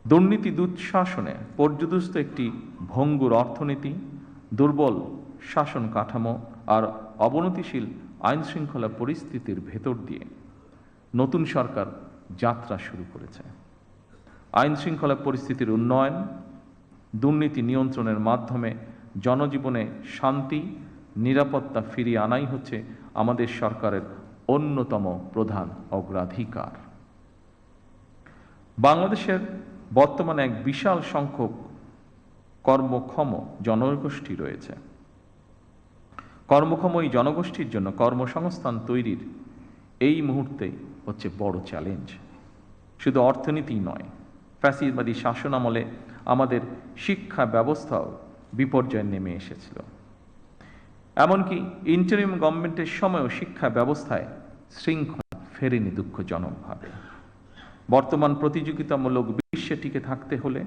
দুর্নীতি দুঃশাসনে পর্যুদস্ত একটি ভঙ্গুর অর্থনীতি, দুর্বল শাসন কাঠামো আর অবনতিশীল আইনশৃঙ্খলা পরিস্থিতির ভেতর দিয়ে নতুন সরকার যাত্রা শুরু করেছে। আইনশৃঙ্খলা পরিস্থিতির উন্নয়ন, দুর্নীতি নিয়ন্ত্রণের মাধ্যমে জনজীবনে শান্তি, নিরাপত্তা ফিরিয়ে আনাই হচ্ছে আমাদের সরকারের অন্যতম প্রধান অগ্রাধিকার। বাংলাদেশের বর্তমানে এক বিশাল সংখ্যক কর্মক্ষম জনগোষ্ঠী রয়েছে। কর্মক্ষম এই জনগোষ্ঠীর জন্য কর্মসংস্থান তৈরির এই মুহূর্তে হচ্ছে বড় চ্যালেঞ্জ। শুধু অর্থনীতিই নয়, ফ্যাসিবাদী শাসনামলে আমাদের শিক্ষা ব্যবস্থাও বিপর্যয়ে নেমে এসেছিল। এমনকি ইন্টারিম গভর্নমেন্টের সময়ও শিক্ষা ব্যবস্থায় শৃঙ্খলা ফেরেনি দুঃখজনকভাবে। বর্তমান প্রতিযোগিতামূলক বিশ্বে টিকে থাকতে হলে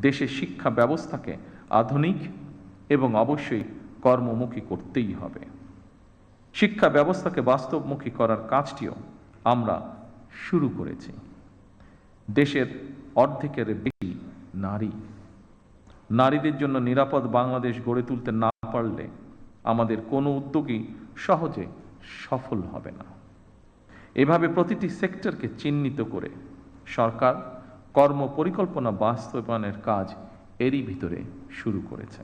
দেশের শিক্ষা ব্যবস্থাকে আধুনিক এবং অবশ্যই কর্মমুখী করতেই হবে। শিক্ষা ব্যবস্থাকে বাস্তবমুখী করার কাজটিও আমরা শুরু করেছি। দেশের অর্ধেকের বেশি নারী। নারীদের জন্য নিরাপদ বাংলাদেশ গড়ে তুলতে না পারলে আমাদের কোনো উদ্যোগই সহজে সফল হবে না। এভাবে প্রতিটি সেক্টরকে চিহ্নিত করে সরকার কর্মপরিকল্পনা বাস্তবায়নের কাজ এরই ভিতরে শুরু করেছে।